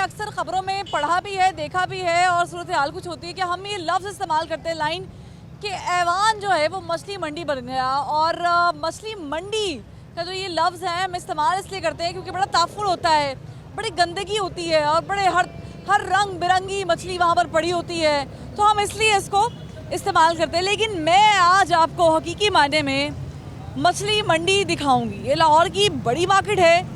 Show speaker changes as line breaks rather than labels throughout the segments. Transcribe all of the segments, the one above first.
अक्सर खबरों में पढ़ा भी है, देखा भी है और सूरत हाल कुछ होती है कि हम ये लफ्ज़ इस्तेमाल करते हैं लाइन कि ऐवान जो है वो मछली मंडी बन गया। और मछली मंडी का जो ये लफ्ज़ है हम इस्तेमाल इसलिए करते हैं क्योंकि बड़ा ताफुल होता है, बड़ी गंदगी होती है और बड़े हर रंग बिरंगी मछली वहाँ पर पड़ी होती है, तो हम इसलिए इसको इस्तेमाल करते हैं। लेकिन मैं आज आपको हकीकी मायने में मछली मंडी दिखाऊंगी। ये लाहौर की बड़ी मार्केट है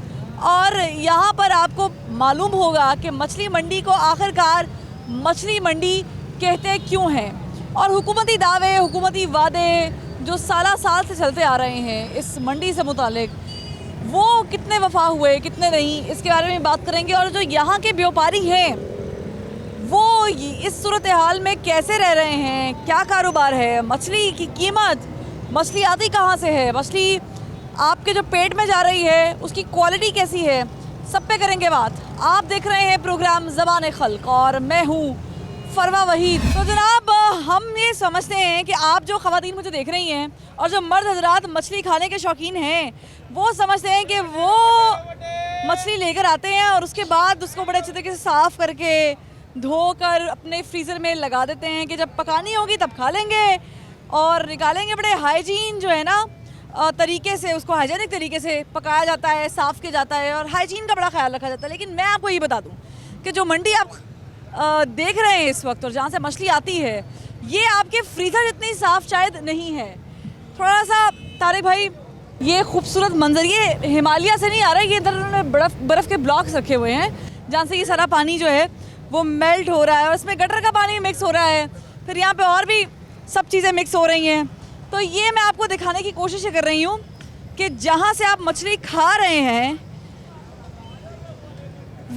और यहाँ पर आपको मालूम होगा कि मछली मंडी को आखिरकार मछली मंडी कहते क्यों हैं और हुकूमती दावे, हुकूमती वादे जो साल से चलते आ रहे हैं इस मंडी से मुतालिक, वो कितने वफा हुए, कितने नहीं, इसके बारे में बात करेंगे। और जो यहाँ के व्यापारी हैं वो इस सूरत हाल में कैसे रह रहे हैं, क्या कारोबार है, मछली की कीमत, मछली आती कहाँ से है, मछली आपके जो पेट में जा रही है उसकी क्वालिटी कैसी है, सब पे करेंगे बात। आप देख रहे हैं प्रोग्राम ज़बान खल्क और मैं हूँ फरवा वहीद। तो जनाब, हम ये समझते हैं कि आप जो ख़वातीन मुझे देख रही हैं और जो मर्द हजरात मछली खाने के शौकीन हैं वो समझते हैं कि वो मछली लेकर आते हैं और उसके बाद उसको बड़े अच्छे तरीके से साफ़ करके धोकर अपने फ्रीज़र में लगा देते हैं कि जब पकानी होगी तब खा लेंगे और निकालेंगे। बड़े हाइजीन जो है ना तरीके से उसको हाइजीनिक तरीके से पकाया जाता है, साफ़ किया जाता है और हाइजीन का बड़ा ख्याल रखा जाता है। लेकिन मैं आपको ये बता दूं कि जो मंडी आप देख रहे हैं इस वक्त और जहाँ से मछली आती है ये आपके फ्रीज़र इतनी साफ़ शायद नहीं है। थोड़ा सा तारिक भाई, ये खूबसूरत मंजर ये हिमालय से नहीं आ रहा है, ये इधर उन्होंने बर्फ़ के ब्लॉक्स रखे हुए हैं जहाँ से ये सारा पानी जो है वो मेल्ट हो रहा है और इसमें गटर का पानी मिक्स हो रहा है, फिर यहाँ पे और भी सब चीज़ें मिक्स हो रही हैं। तो ये मैं आपको दिखाने की कोशिश कर रही हूँ कि जहाँ से आप मछली खा रहे हैं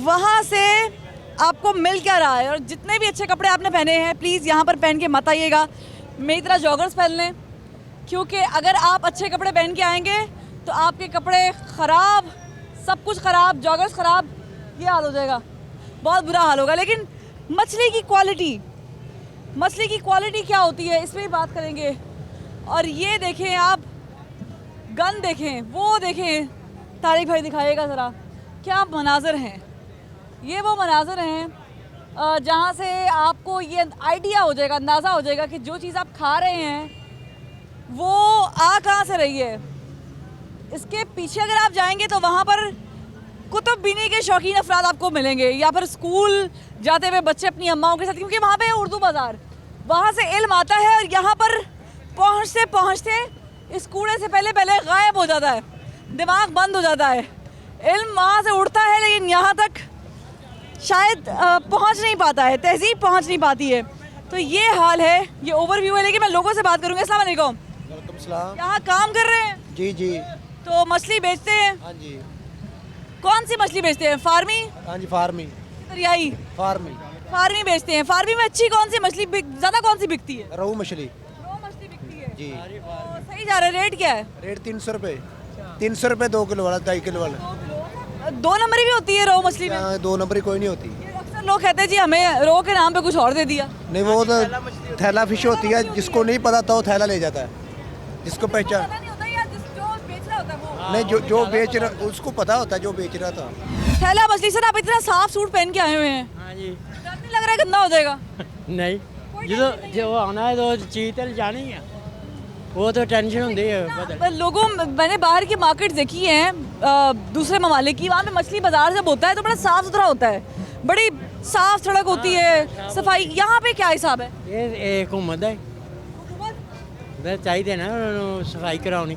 वहाँ से आपको मिल क्या रहा है। और जितने भी अच्छे कपड़े आपने पहने हैं प्लीज़ यहाँ पर पहन के मत आइएगा, मेरी तरह जॉगर्स पहन लें, क्योंकि अगर आप अच्छे कपड़े पहन के आएंगे तो आपके कपड़े ख़राब, सब कुछ ख़राब, जॉगर्स ख़राब, ये हाल हो जाएगा, बहुत बुरा हाल होगा। लेकिन मछली की क्वालिटी क्या होती है इस पर ही बात करेंगे। और ये देखें आप, गन देखें, वो देखें, तारिक भाई दिखाइएगा ज़रा, क्या मनाज़र हैं। ये वो मनाज़र हैं जहाँ से आपको ये आइडिया हो जाएगा, अंदाज़ा हो जाएगा कि जो चीज़ आप खा रहे हैं वो आ कहाँ से रही है। इसके पीछे अगर आप जाएंगे तो वहाँ पर कुतुब बीनी के शौकीन अफराद आपको मिलेंगे या फिर स्कूल जाते हुए बच्चे अपनी अम्माओं के साथ, क्योंकि वहाँ पे उर्दू बाज़ार, वहाँ से इल्म आता है और यहाँ पर पहुँचते पहुँचते इस कूड़े से पहले गायब हो जाता है, दिमाग बंद हो जाता है, इल्म वहाँ से उड़ता है लेकिन यहाँ तक शायद पहुँच नहीं पाता है, तहज़ीब पहुँच नहीं पाती है। तो ये हाल है, ये ओवरव्यू है। लेकिन मैं लोगों से बात करूँगी। अस्सलाम वालेकुम।
वालेकुम सलाम।
यहाँ काम कर रहे हैं?
जी जी।
तो मछली बेचते हैं?
हाँ जी।
कौन सी मछली बेचते हैं? फार्मी?
हाँ जी, फार्मी।
दरियाई? फार्मी बेचते हैं। फार्मी में अच्छी कौन सी मछली ज़्यादा कौन सी बिकती है?
रोहू मछली।
रोहू मछली बिकती है
जी।
तो सही जा रहा है। रेट क्या है?
रेट 300 रुपये। 300 रुपये 2 किलो वाला, 2.5 किलो वाला।
2 नंबरी भी होती है रोहू मछली में?
2 नंबरी कोई नहीं होती।
अक्सर लोग कहते हैं जी हमें रोहू के नाम पे कुछ और दे दिया।
नहीं, वो तो थैला फिश होती है, जिसको नहीं पता था वो थैला ले जाता है, जिसको पहचान नहीं, जो बेच रहा उसको पता होता है, जो बेच रहा था।
थैला मछली से आप इतना साफ सूट पहन के आए हुए हैं।
हाँ जी।
डर नहीं लग रहा है गंदा हो जाएगा?
नहीं, जो आना है तो चीज तो जानी है, वो तो टेंशन होती है।
पर लोगों, मैंने बाहर की मार्केट देखी हैं दूसरे ममालिक की, वहाँ पे मछली बाजार जब होता है तो बड़ा साफ सुथरा होता है, बड़ी साफ सड़क होती है, सफाई। यहाँ पे क्या हिसाब है?
ये हुकूमत है, चाहिए ना सफाई करानी,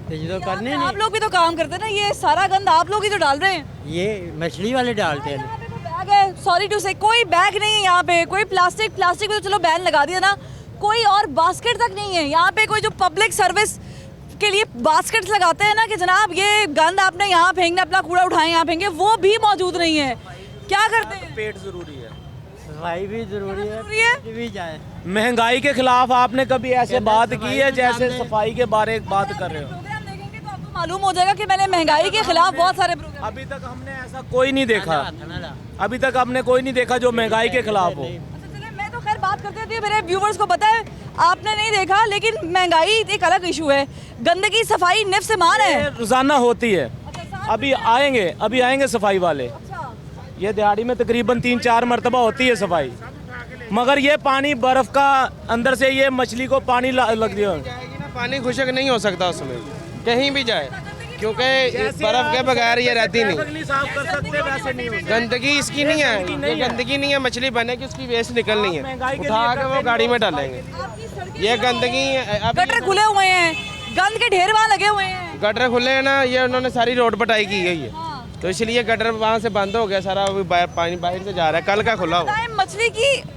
तो जो करने
आप लोग भी तो काम करते हैं ना, ये सारा गंद आप लोग ही तो डाल रहे हैं।
ये मछली वाले डालते हैं।
बैग है, सॉरी टू से, कोई बैग नहीं है यहाँ पे, कोई प्लास्टिक पे तो चलो बैन लगा दिया ना, कोई और बास्केट तक नहीं है यहाँ पे। कोई जो पब्लिक सर्विस के लिए बास्केट्स लगाते हैं ना कि जनाब ये गंद आपने यहाँ फेंकना, अपना कूड़ा उठाएं यहाँ फेंके, वो भी मौजूद नहीं है। क्या करते हैं?
पेट जरूरी है,
सफाई भी जरूरी है, भी जाए।
महंगाई के खिलाफ आपने कभी ऐसे बात की है जैसे सफाई के बारे में बात कर रहे हो?
प्रोग्राम देखेंगे तो आपको मालूम हो जाएगा कि मैंने महंगाई के खिलाफ बहुत सारे प्रोग्राम।
अभी तक हमने ऐसा कोई नहीं देखा, अभी तक हमने कोई नहीं देखा जो महंगाई के खिलाफ हो।
मैं तो खैर बात करते थे, मेरे व्यूवर्स को पता है, आपने नहीं देखा, लेकिन महंगाई एक अलग इशू है, गंदगी सफाई निफ्स से मान है,
रोजाना होती है। अभी आएंगे सफाई वाले। ये दिहाड़ी में तकरीबन 3-4 मरतबा होती है सफाई, मगर ये पानी बर्फ़ का अंदर से ये मछली को पानी लग दिया।
पानी खुशक नहीं हो सकता उसमें कहीं भी जाए, क्योंकि बर्फ के बगैर ये रहती नहीं।
साफ कर सकते वैसे नहीं होता।
गंदगी इसकी नहीं है, ये गंदगी नहीं है, मछली बनेगी उसकी वेस्ट निकलनी है, उठा के वो गाड़ी में डालेंगे। ये गंदगी
गटर खुले हुए हैं, गंद के ढेर वहाँ लगे हुए हैं।
गटर खुले हैं ना, ये उन्होंने सारी रोड पटाई की गई है, तो इसलिए गटर वहाँ से बंद हो गया सारा, अभी पानी बाहर से जा रहा है, कल का खुला हुआ।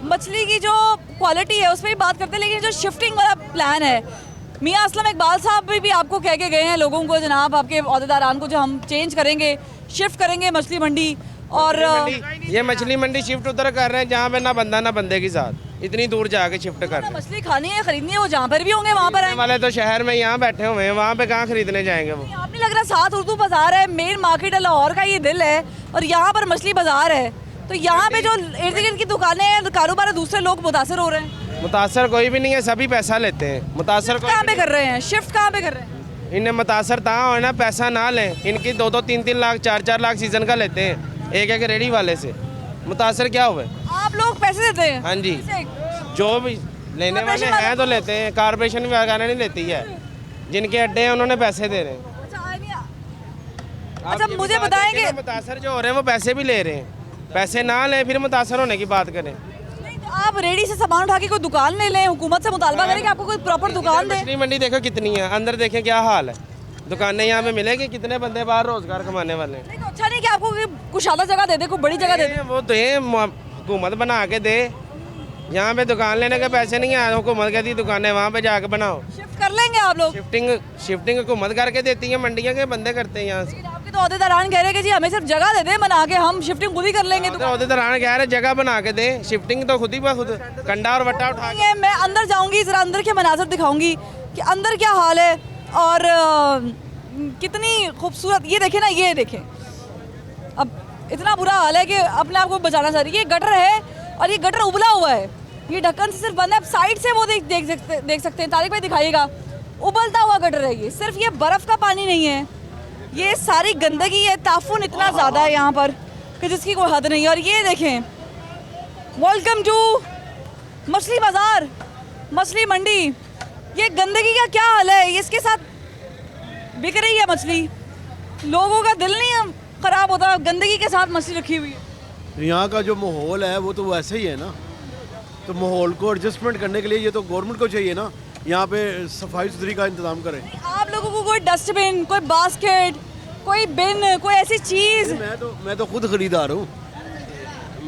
मछली की जो क्वालिटी है उसमें भी बात करते हैं, लेकिन जो शिफ्टिंग वाला प्लान है, मियाँ असलम इकबाल साहब भी आपको कह के गए हैं लोगों को, जनाब आपके अहदेदारान को, जो हम चेंज करेंगे, शिफ्ट करेंगे मछली मंडी। और
ये मछली मंडी शिफ्ट उधर कर रहे हैं जहाँ पे ना बंदा ना बंदे के साथ, इतनी दूर जाके शिफ्ट कर रहे हैं।
मछली खानी है, खरीदनी है, वो जहाँ पर भी होंगे वहाँ पर
वाले तो शहर में यहाँ बैठे हुए हैं, वहाँ पे कहाँ खरीदने जाएंगे वो।
आप नहीं लग रहा, साथ उर्दू बाजार है, मेन मार्केट है लाहौर का, ये दिल है, और यहाँ पर मछली बाजार है, तो यहाँ पे जो इर्द गिर्द की दुकानें हैं, कारोबार है, दूसरे लोग मुतासर हो रहे हैं।
मुतासर कोई भी नहीं है, सभी पैसा लेते हैं। मुतासर
कहाँ पे कर रहे हैं, शिफ्ट कहाँ पे कर रहे हैं?
इन्हें मुतासर तहाँ हो ना, पैसा ना लें, इनकी 2-2, 3-3 लाख, 4-4 लाख सीजन का लेते हैं एक रेडी वाले से। मुतासर क्या हुए?
आप लोग पैसे देते हैं?
हाँ जी, जो भी लेने वाले हैं तो लेते हैं, कारपोरेशन वगैरह नहीं लेती है, जिनके अड्डे हैं उन्होंने पैसे दे रहे हैं। अच्छा मुझे बताएंगे, मुतासर जो हो रहे हैं वो पैसे भी ले रहे हैं, पैसे ना लें फिर मुतासर होने की बात करें।
आप रेडी से सामान उठा के कोई दुकान ले लें, हुकूमत से मुतालबा करें कि आपको कोई प्रॉपर दुकान दे।
मछली मंडी देखो कितनी है, अंदर देखें क्या हाल है, दुकानें यहाँ पे मिलेगी, कितने बंदे बाहर रोजगार कमाने वाले हैं।
लेकिन अच्छा नहीं कि आपको कुछ आधा जगह दे दे, कोई बड़ी जगह दे दे।
वो दे, हुकूमत बना के दे, यहाँ पे दुकान लेने के पैसे नहीं है, हुकूमत कहती दुकानें वहाँ पे जाके बनाओ।
शिफ्ट कर लेंगे आप लोग?
शिफ्टिंग हुकूमत करके देती है, मंडियाँ के बंदे करते हैं यहाँ से।
आपके तो अहदेदारान कह रहे हैं कि जी हमें सिर्फ जगह दे दे बना के, हम शिफ्टिंग खुद ही कर लेंगे।
अहदेदारान कह रहे जगह बना के दे, शिफ्टिंग तो खुद ही खुद कंडा और वट्टा उठा के।
मैं अंदर जाऊंगी, जरा अंदर के मनाजर दिखाऊंगी कि अंदर क्या हाल है और कितनी खूबसूरत। ये देखें ना, ये देखें, अब इतना बुरा हाल है कि अपने आप को बचाना चाह रही है। ये गटर है और ये गटर उबला हुआ है, ये ढक्कन से सिर्फ बंद है, साइड से वो देख सकते हैं। तारिक भाई दिखाइएगा, उबलता हुआ गटर है ये, सिर्फ ये बर्फ़ का पानी नहीं है, ये सारी गंदगी है, ताफुन इतना ज़्यादा है यहाँ पर कि जिसकी कोई हद नहीं है। और ये देखें, वेलकम टू मछली बाज़ार, मछली मंडी। ये गंदगी का क्या हाल है, इसके साथ बिक रही है मछली, लोगों का दिल नहीं ख़राब होता गंदगी के साथ मछली रखी हुई है।
यहाँ का जो माहौल है वो तो वैसे ही है ना, तो माहौल को एडजस्टमेंट करने के लिए ये तो गवर्नमेंट को चाहिए ना, यहाँ पे सफाई सुथरी का इंतजाम करें।
आप लोगों को कोई डस्टबिन, कोई बास्केट, कोई बिन, कोई ऐसी चीज़?
मैं तो खुद खरीदार हूँ,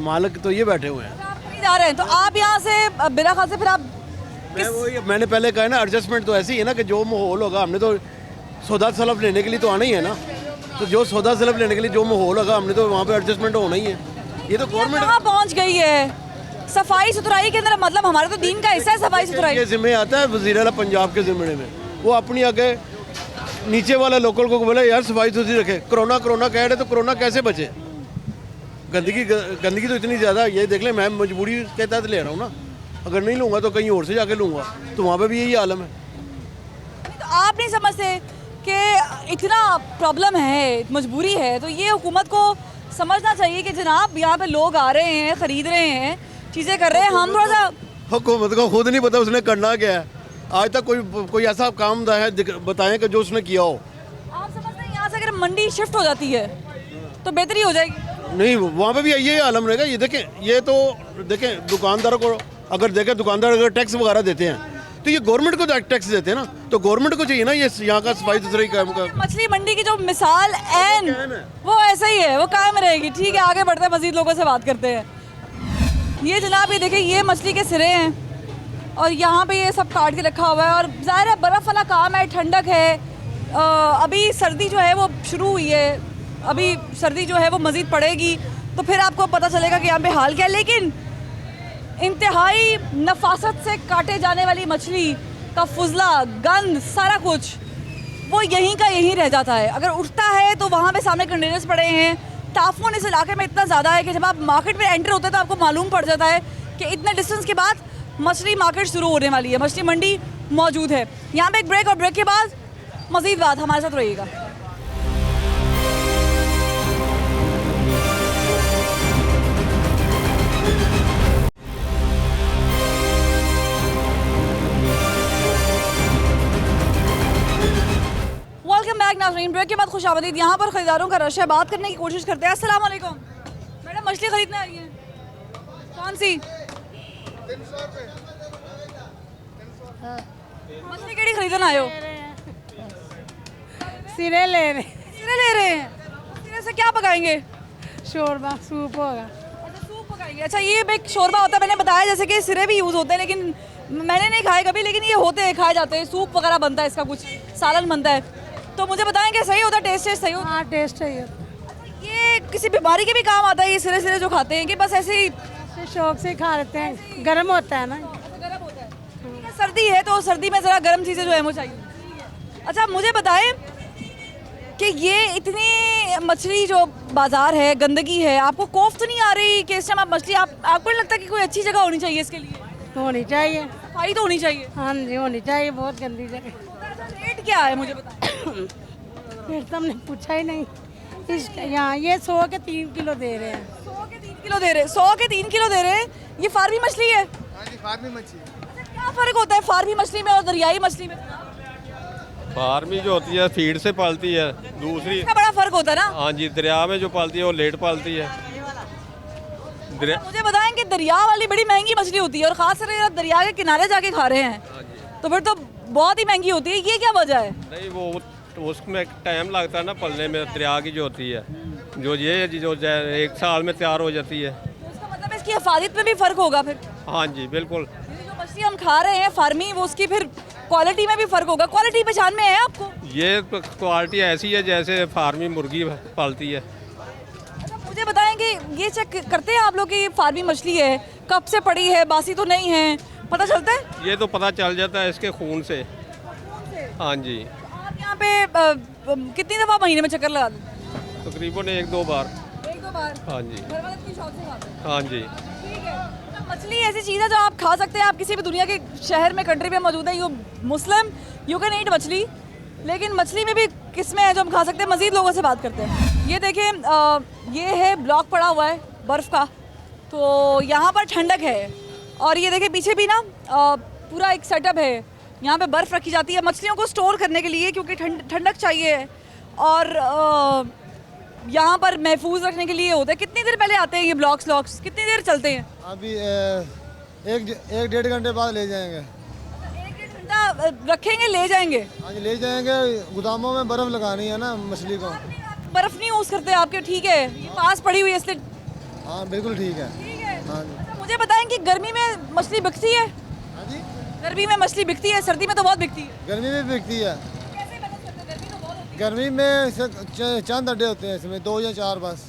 मालिक तो ये बैठे हुए हैं।
आप खरीदार हैं, तो आप यहाँ से बिना खास से फिर आप
मैंने पहले कहा ना, एडजस्टमेंट तो ऐसी ही है ना कि जो माहौल होगा, हमने तो सौदा सलब लेने के लिए तो आना ही है ना, तो जो सौदा सलब लेने के लिए जो माहौल होगा, हमने तो वहाँ पे एडजस्टमेंट होना ही है। ये तो गवर्नमेंट
कहाँ पहुँच गई है सफाई सुथराई के अंदर, मतलब हमारे तो दीन का हिस्सा है सफाई सुथराई।
ये जिम्मे आता है वज़ीर आला पंजाब के ज़िम्मे में, वो अपनी आगे नीचे वाले लोकल को बोले यार सफाई सुथरी रखे। कोरोना कह रहे तो कोरोना कैसे बचे? गंदगी तो इतनी ज़्यादा, ये देख ले, मैं मजबूरी के तहत ले रहा हूँ ना, अगर नहीं लूँगा तो कहीं और से जाके लूँगा, तो वहाँ पे भी यही आलम है।
तो आप नहीं समझते कि इतना प्रॉब्लम है, मजबूरी है, तो ये हुकूमत को समझना चाहिए कि जनाब यहाँ पे लोग आ रहे हैं, ख़रीद रहे हैं, चीज़ें कर रहे हैं, हम थोड़ा सा।
हुकूमत को खुद नहीं पता उसने करना क्या है, आज तक कोई ऐसा काम है बताएं कि जो उसने किया हो।
आप समझते हैं यहाँ से अगर मंडी शिफ्ट हो जाती है तो बेहतरी हो जाएगी?
नहीं, वहाँ पे भी यही आलम रहेगा। ये देखें, ये तो देखें दुकानदारों को अगर देखें, दुकानदार अगर टैक्स वगैरह देते हैं तो ये गवर्नमेंट को टैक्स देते हैं ना, तो गवर्नमेंट को चाहिए ना ये यहाँ का सफाई सुथराई काम का।
मछली मंडी की जो मिसाल एन वो ऐसा ही है, वो कायम रहेगी। ठीक है, आगे बढ़ते हैं, मजीद लोगों से बात करते हैं। ये जनाब ये देखिए, ये मछली के सिरे हैं और यहाँ पे ये सब काट के रखा हुआ है, और ज़ाहिर है बर्फ़ वाला काम है, ठंडक है, अभी सर्दी जो है वो शुरू हुई है, अभी सर्दी जो है वो मज़ीद पड़ेगी, तो फिर आपको पता चलेगा कि यहाँ पे हाल क्या है। लेकिन इंतहाई नफासत से काटे जाने वाली मछली का फुजला, गंद, सारा कुछ वो यहीं का यहीं रह जाता है। अगर उठता है तो वहाँ पे सामने कंटेनर्स पड़े हैं, ताफुन इस इलाके में इतना ज़्यादा है कि जब आप मार्केट में एंटर होते हैं तो आपको मालूम पड़ जाता है कि इतने डिस्टेंस के बाद मछली मार्केट शुरू होने वाली है, मछली मंडी मौजूद है। यहाँ पे एक ब्रेक, और ब्रेक के बाद मज़ीद बात, हमारे साथ रहिएगा। नाज़रीन, ब्रेक के बाद खुशामदीद। यहाँ पर खरीदारों का रश है, बात करने की कोशिश करते हैं। अस्सलाम वालेकुम मैडम, मछली खरीदने आई हैं, कौन सी मछली केड़ी खरीदने आए हो?
सिरे ले रहे,
सिरे ले रहे हैं, सिरे से क्या पकाएंगे?
शोरबा सूप होगा।
अच्छा सूप पकाएंगे। अच्छा ये एक शोरबा होता है, मैंने बताया जैसे कि सिरे भी यूज़ होते हैं, लेकिन मैंने नहीं खाए कभी, लेकिन ये होते हैं, खाए जाते हैं। सूप वगैरह बनता है, इसका कुछ सालन बनता है। तो मुझे बताएंगे सही होता है, टेस्ट सही होता
हाँ टेस्ट है ये,
है? ये किसी बीमारी के भी काम आता है ये सिरे सिरे जो खाते हैं, कि बस ऐसे ही
ऐसे शौक से खा लेते हैं, गर्म होता है ना।
गर्म होता है? ठीक है, सर्दी है तो सर्दी में ज़रा गर्म चीज़ें जो है वो चाहिए। अच्छा मुझे बताएं कि ये इतनी मछली जो बाजार है, गंदगी है, आपको खौफ तो नहीं आ रही कि इस टाइम आप मछली आपको नहीं लगता कि कोई अच्छी जगह होनी चाहिए इसके लिए?
होनी चाहिए,
सफाई तो होनी चाहिए।
हाँ जी होनी चाहिए, बहुत गंदी जगह।
रेट क्या है मुझे बताएं?
फिर तो हमने पूछा ही नहीं। इस यहाँ ये 100 के 3 किलो दे रहे हैं।
100 के 3 किलो दे रहे हैं, 100 के 3 किलो दे रहे हैं। ये फार्मी मछली है?
हाँ जी, फार्मी मच्छी।
अच्छा क्या फ़र्क होता है फार्मी मछली में और दरियाई मछली में?
फार्मी जो होती है फीड से पालती है, दूसरी
इसका बड़ा फ़र्क होता है ना?
हाँ जी दरिया में जो पालती है वो लेट पालती है। दरिया
मुझे बताएं कि दरिया वाली बड़ी महंगी मछली होती है, और खास करके दरिया के किनारे जाके खा रहे हैं तो फिर तो बहुत ही महंगी होती है। ये क्या वजह है?
नहीं वो उसमें टाइम लगता है ना पलने में, दरिया की जो होती है जो ये जो 1 साल में तैयार हो जाती है।
तो इसका मतलब इसकी हिफाजत में भी फ़र्क होगा फिर?
हाँ जी बिल्कुल।
ये जो मछली हम खा रहे हैं फार्मी, वो उसकी फिर क्वालिटी में भी फ़र्क होगा। क्वालिटी पहचान में है आपको?
ये क्वालिटी ऐसी है जैसे फार्मी मुर्गी पालती है।
अच्छा मुझे बताएं कि ये चेक करते हैं आप लोग कि फार्मी मछली है, कब से पड़ी है, बासी तो नहीं है, पता चलता है?
ये तो पता चल जाता है इसके खून से। हाँ जी
आप यहाँ पे कितनी दफ़ा महीने में चक्कर लगा देते हैं?
तकरीबन 1-2 बार।
1-2 बार?
हाँ जी
घर वाले इतनी शौक से खाते हैं?
हाँ जी।
ठीक है। तो मछली ऐसी चीज़ है जो आप खा सकते हैं, आप किसी भी दुनिया के शहर में, कंट्री में मौजूद है। You Muslim you can eat मछली, लेकिन मछली में भी किस्में हैं जो हम खा सकते हैं। मज़ीद लोगों से बात करते हैं। ये देखें, ये है ब्लॉक पड़ा हुआ है बर्फ़ का, तो यहाँ पर ठंडक है। और ये देखें पीछे भी ना पूरा एक सेटअप है, यहाँ पे बर्फ़ रखी जाती है मछलियों को स्टोर करने के लिए, क्योंकि ठंडक चाहिए। और यहाँ पर महफूज रखने के लिए होता है। कितनी देर पहले आते हैं ये ब्लॉक्स कितनी देर चलते हैं?
अभी 1-1.5 घंटे बाद ले जाएंगे।
1-1.5 घंटा रखेंगे, ले जाएंगे?
हाँ जी ले जाएंगे, गोदामों में बर्फ़ लगानी है ना मछली को।
बर्फ़ नहीं यूज़ करते आपके? ठीक है, ये पास पड़ी हुई है इसलिए।
हाँ बिल्कुल ठीक है।
ठीक है।
हाँ जी।
अच्छा मुझे बताएं कि गर्मी में मछली बिकती है?
हाँ जी
गर्मी में मछली बिकती है, सर्दी में तो बहुत बिकती है।
गर्मी में बिकती है।
कैसे मैनेज करते हैं? गर्मी तो बहुत होती
गर्मी में चंद अड्डे होते हैं, इसमें 2 या 4 बस।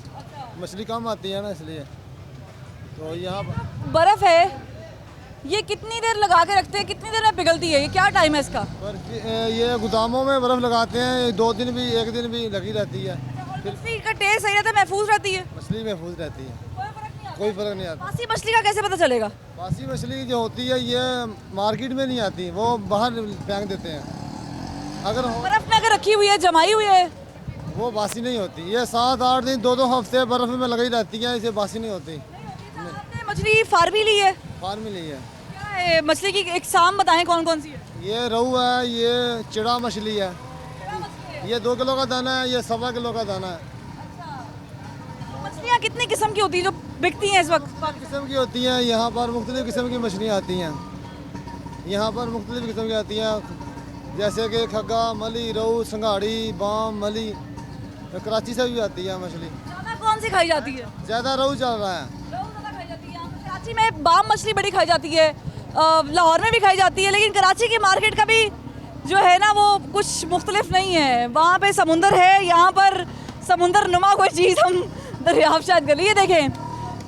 मछली कम आती है ना इसलिए। तो यहाँ
है। बर्फ़ है, ये कितनी देर लगा के रखते हैं, कितनी देर में पिघलती है? ये क्या टाइम है इसका?
पर ये गोदामों में बर्फ़ लगाते हैं, 2 दिन भी 1 दिन भी लगी रहती है।
मछली का टेस्ट सही रहता है, महफूज रहती है?
मछली महफूज रहती है,
कोई फर्क नहीं आता?
कोई फ़र्क नहीं आता।
बासी मछली का कैसे पता चलेगा?
बासी मछली जो होती है ये मार्केट में नहीं आती, वो बाहर फेंक देते हैं। अगर
बर्फ़ में अगर रखी हुई है, जमाई हुई है,
वो बासी नहीं होती। ये 7-8 दिन 2-2 हफ्ते बर्फ़ में लगी रहती है, इसे बासी नहीं होती।
आपने मछली फार्मी ली है?
फार्म ली है।
क्या है मछली की एक शाम बताएं कौन कौन सी है?
ये रहू है, ये चिड़ा मछली है, ये 2 किलो का दाना है, ये 1.25 किलो का दाना है।
मछलियाँ कितनी किस्म की होती है जो बिकती हैं इस वक्त?
किस्म की होती हैं यहाँ पर, मुख्तलिफ़ किस्म की मछलियाँ आती हैं यहाँ पर, मुख्तलिफ़ किस्म की आती हैं, जैसे कि खग्गा, मली, रहू, संघाड़ी, बाम, मली। कराची से भी आती है मछली।
ज़्यादा कौन सी खाई जाती है?
ज़्यादा रहू चल रहा है।
रहू ज़्यादा खाई जाती है। यहाँ पे कराची में बाम मछली बड़ी खाई जाती है, लाहौर में भी खाई जाती है, लेकिन कराची की मार्केट का भी जो है ना वो कुछ मुख्तलिफ नहीं है। वहाँ पे समुंदर है, यहाँ पर समुंदर नुमा कोई चीज़ हम दरियाफ्त शायद कर ली। ये देखें,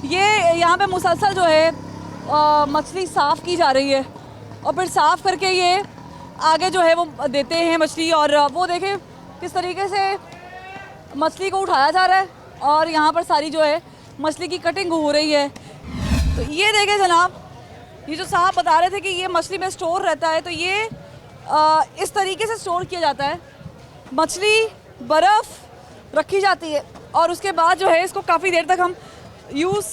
ये यहाँ पे मुसलसल जो है मछली साफ़ की जा रही है, और फिर साफ़ करके ये आगे जो है वो देते हैं मछली। और वो देखें किस तरीके से मछली को उठाया जा रहा है, और यहाँ पर सारी जो है मछली की कटिंग हो रही है। तो ये देखें जनाब, ये जो साहब बता रहे थे कि ये मछली में स्टोर रहता है, तो ये इस तरीके से स्टोर किया जाता है। मछली बर्फ़ रखी जाती है, और उसके बाद जो है इसको काफ़ी देर तक हम यूज़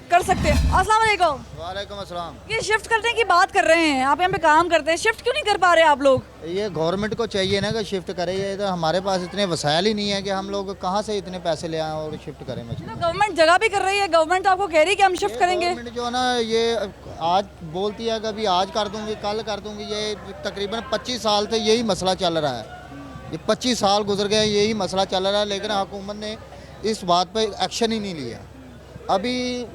कर सकते हैं। अस्सलाम वालेकुम।
वालेकुम अस्सलाम।
ये शिफ्ट करने की बात कर रहे हैं, आप यहाँ पे काम करते हैं, शिफ्ट क्यों नहीं कर पा रहे आप लोग?
ये गवर्नमेंट को चाहिए ना कि शिफ्ट करे, ये तो हमारे पास इतने वसाइल ही नहीं है कि हम लोग कहाँ से इतने पैसे ले आएं और शिफ्ट करें मछली।
तो गवर्नमेंट जगह भी कर रही है, गवर्नमेंट तो आपको कह रही है कि हम शिफ्ट करेंगे।
गवर्नमेंट जो है ना ये आज बोलती है कि अभी आज कर दूंगी, कल कर दूंगी। ये तकरीबन 25 साल से यही मसला चल रहा है, ये 25 साल गुजर गए यही मसला चल रहा है, लेकिन हुकूमत ने इस बात पे एक्शन ही नहीं लिया। अभी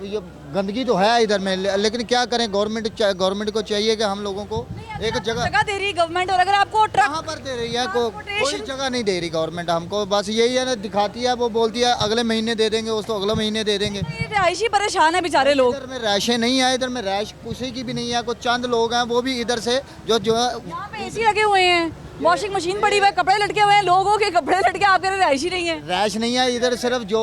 ये गंदगी तो है इधर में, लेकिन क्या करें, गवर्नमेंट को चाहिए कि हम लोगों को एक
जगह दे रही है गवर्नमेंट, और अगर आपको
कहाँ पर दे रही है, कोई जगह नहीं दे रही गवर्नमेंट हमको। बस यही है ना, दिखाती है, वो बोलती है अगले महीने दे देंगे, उस तो अगले महीने दे देंगे।
रिहायशी परेशान है बेचारे लोग।
इधर में रैशें नहीं है, इधर में रैश किसी की भी नहीं है, कुछ चंद लोग हैं वो भी इधर से जो
यहाँ पे एसी लगे हुए हैं, वॉशिंग मशीन पड़ी हुई है, कपड़े लटके हुए हैं, लोगों के कपड़े लटके, आप कह रहे रिहायशी नहीं है।
रैश नहीं है इधर, सिर्फ जो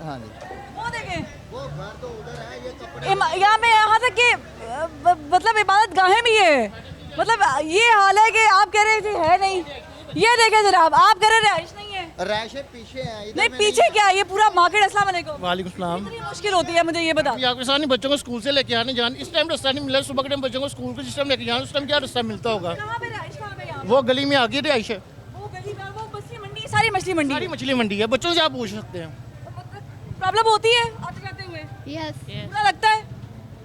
हाँ जी
वो देखें,
वो घर तो उधर है, ये कपड़े
यहाँ पे यहाँ तक कि मतलब इबादत गाहें भी है। मतलब ये हाल है कि आप कह रहे थे है नहीं, ये देखें जनाब, आप कह रहे रिहाइश नहीं है।
रैशे पीछे हैं, इधर
नहीं
में
पीछे क्या है, ये पूरा मार्केट। अस्सलाम वालेकुम।
वालेकुम सलाम।
कितनी मुश्किल होती है मुझे ये बता।
आपके साथ बच्चों को स्कूल से लेके आने जान, इस टाइम रास्ता नहीं मिला, सुबह के टाइम बच्चों को स्कूल को जिस टाइम लेके जाना उस टाइम क्या रास्ता मिलता होगा?
कहाँ पे रिहाइश, कहाँ पे यहाँ?
वो गली में आगे रिहाइश है,
वो गली में, वो मछली मंडी, सारी मछली मंडी।
सारी मछली मंडी है, बच्चों से आप पूछ सकते हैं।
प्रॉब्लम होती है आते जाते हुए?
यस
बुरा लगता है?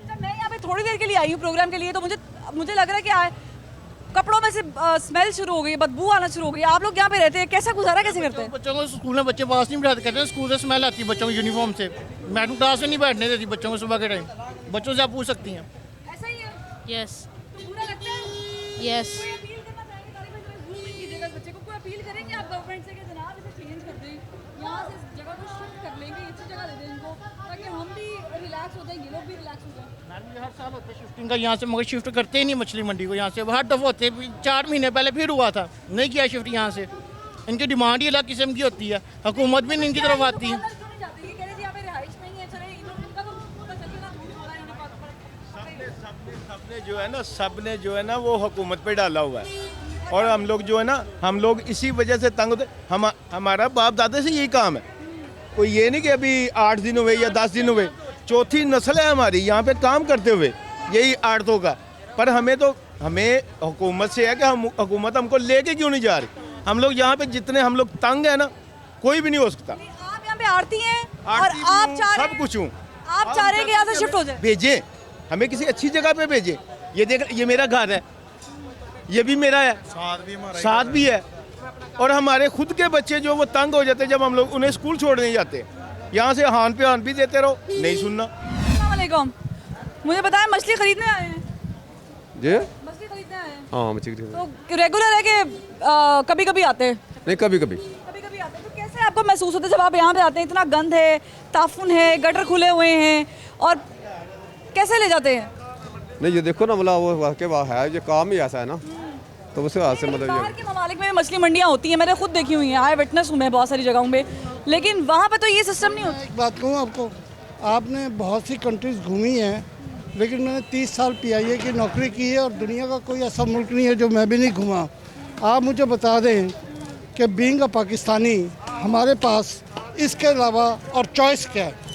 जब मैं यहाँ पे थोड़ी देर के लिए आई हूँ प्रोग्राम के लिए, तो मुझे लग रहा है कि कपड़ों में से स्मेल शुरू हो गई, बदबू आना शुरू हो गई। आप लोग यहाँ पे रहते हैं, कैसा गुजारा कैसे करते हैं?
बच्चों को स्कूल में बच्चे पास नहीं बैठाते, कहते हैं स्कूल से स्मेल आती है बच्चों की यूनिफॉर्म से। मैडम क्लास में नहीं बैठने देती बच्चों को सुबह के टाइम। बच्चों से आप पूछ सकती हैं।
ऐसा ही है?
यस
तो बुरा लगता है?
यस
कोई अपील करना चाहेंगे तालिबान जो जूम नहीं कीजिएगा इस बच्चे को, कोई अपील करेंगे आप गवर्नमेंट से कि जनाब इसे चेंज कर दें, यहाँ से इस जगह को शिफ्ट कर लेंगे, अच्छी जगह दे दें इनको, ताकि हम भी रिलैक्स हो जाएं, ये लोग भी रिलैक्स हो जाएं।
मैडम ये हर साल होता है शिफ्टिंग का यहाँ से, मगर शिफ्ट करते ही नहीं मछली मंडी को यहाँ से। हर दफ़ा होते, 4 महीने पहले फिर हुआ था, नहीं किया शिफ्ट यहाँ से। इनकी डिमांड ही अलग किस्म की होती है, हुकूमत भी इनकी तरफ आती है।
सबने जो है ना वो हुकूमत पे डाला हुआ है, और हम लोग जो है ना, हम लोग इसी वजह से तंग होते। हमारा बाप दादा से यही काम है, कोई ये नहीं कि अभी 8 दिन हुए या 10 दिन हुए, चौथी नस्ल है हमारी यहाँ पे काम करते हुए, यही आड़तों का। पर हमें हुकूमत से है कि हुकूमत हमको लेके क्यों नहीं जा रही। हम लोग यहाँ पे जितने हम लोग तंग है ना, कोई भी नहीं हो सकता।
आप यहाँ पे आरती हैं और आप
सब कुछ हूँ,
आप चाह रहे हैं कि यहाँ से शिफ्ट हो जाए?
भेजे हमें किसी अच्छी जगह पे भेजे। ये देख, ये मेरा घर है, ये भी मेरा है, साथ भी है, और हमारे खुद के बच्चे जो वो तंग हो जाते जब हम लोग उन्हें स्कूल छोड़ने जाते, यहाँ से हान पे हान भी देते रहो, नहीं सुनना।
अस्सलाम वालेकुम। मुझे बताएं, मछली खरीदने आए हैं?
जी
मछली खरीदने आए हैं?
हाँ मछली
तो रेगुलर है कि कभी कभी आते हैं?
नहीं, कभी कभी
आते हैं। तो कैसे आपको महसूस होता है जब आप यहाँ पे आते हैं? इतना गंद है, ताफुन है, गटर खुले हुए हैं, और कैसे ले जाते हैं?
नहीं, ये देखो ना, मतलब वो वाकई है, ये काम ही ऐसा है ना, तो उस हाथ से मतलब
बाहर के ममालिक में भी मछली मंडियाँ होती हैं, मैंने खुद देखी हुई हैं, आई विटनेस हूँ मैं बहुत सारी जगहों पे, लेकिन वहाँ पे तो ये सिस्टम नहीं होता।
एक बात कहूँ आपको, आपने बहुत सी कंट्रीज़ घूमी हैं, लेकिन मैंने 30 साल PIA की नौकरी की है, और दुनिया का कोई ऐसा मुल्क नहीं है जो मैं भी नहीं घूमा। आप मुझे बता दें कि बीइंग अ पाकिस्तानी हमारे पास इसके अलावा और चॉइस क्या है?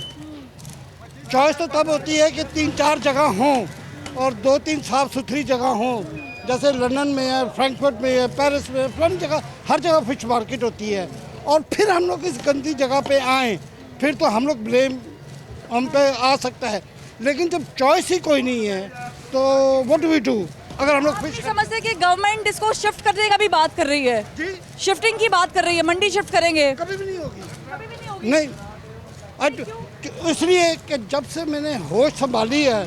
चॉइस तो तब होती है कि 3-4 जगह हों और 2-3 साफ़ सुथरी जगह हों, जैसे लंदन में है, फ्रैंकफर्ट में है, पेरिस में, फलानी जगह, हर जगह फिश मार्केट होती है। और फिर हम लोग इस गंदी जगह पे आएँ, फिर तो हम लोग ब्लेम हम पे आ सकता है, लेकिन जब चॉइस ही कोई नहीं है तो व्हाट डू वी डू? अगर हम लोग फिश
समझते हैं कि गवर्नमेंट इसको शिफ्ट करने का भी बात कर रही है,
जी
शिफ्टिंग की बात कर रही है, मंडी शिफ्ट करेंगे,
कभी भी नहीं होगी,
कभी भी नहीं होगी।
नहीं, इसलिए कि जब से मैंने होश संभाली है,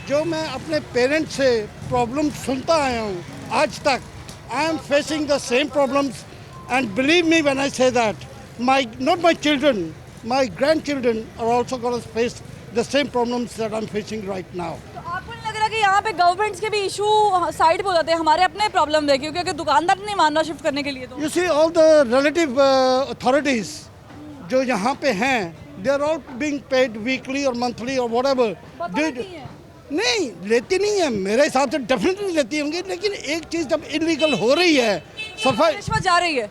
जो मैं अपने पेरेंट्स से प्रॉब्लम सुनता आया हूँ आज तक, I am facing the same problems, and believe me when I say that not my children, my grandchildren are also going to face the same problems that I'm facing right now.
तो आपको नहीं लग रहा कि यहाँ पे governments के भी इशू साइड पे हो जाते हैं, हमारे अपने प्रॉब्लम है, क्योंकि दुकानदार नहीं मान रहा शिफ्ट करने के लिए? तो
You see all the relative authorities जो यहाँ पे हैं, they are all being paid weekly or monthly or whatever. नहीं लेती नहीं है, मेरे हिसाब से डेफिनेटली लेती होंगी, लेकिन एक चीज़ जब इलीगल हो रही है, सफाई
रिश्वत जा रही है।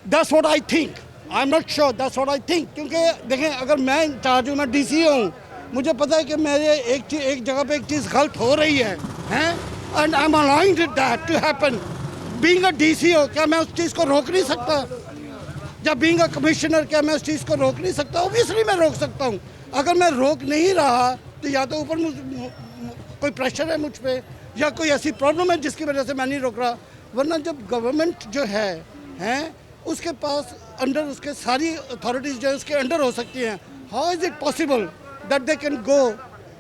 That's what I think. I'm not sure. That's what I think. क्योंकि देखें, अगर मैं इंचार्ज हूँ, मैं DC हूँ, मुझे पता है कि मेरे एक जगह पे एक चीज़ गलत हो रही है and I am allowing that to happen. Being a DCO, क्या मैं उस चीज़ को रोक नहीं सकता? या बीइंग अ कमिश्नर, क्या मैं उस चीज़ को रोक नहीं सकता? ऑब्वियसली मैं रोक सकता हूँ। अगर मैं रोक नहीं रहा तो या तो ऊपर कोई प्रेशर है मुझ पे, या कोई ऐसी प्रॉब्लम है जिसकी वजह से मैं नहीं रोक रहा। वरना जब गवर्नमेंट जो है उसके पास अंडर उसके सारी अथॉरिटीज़ जो है उसके अंडर हो सकती हैं, how is it possible that they can go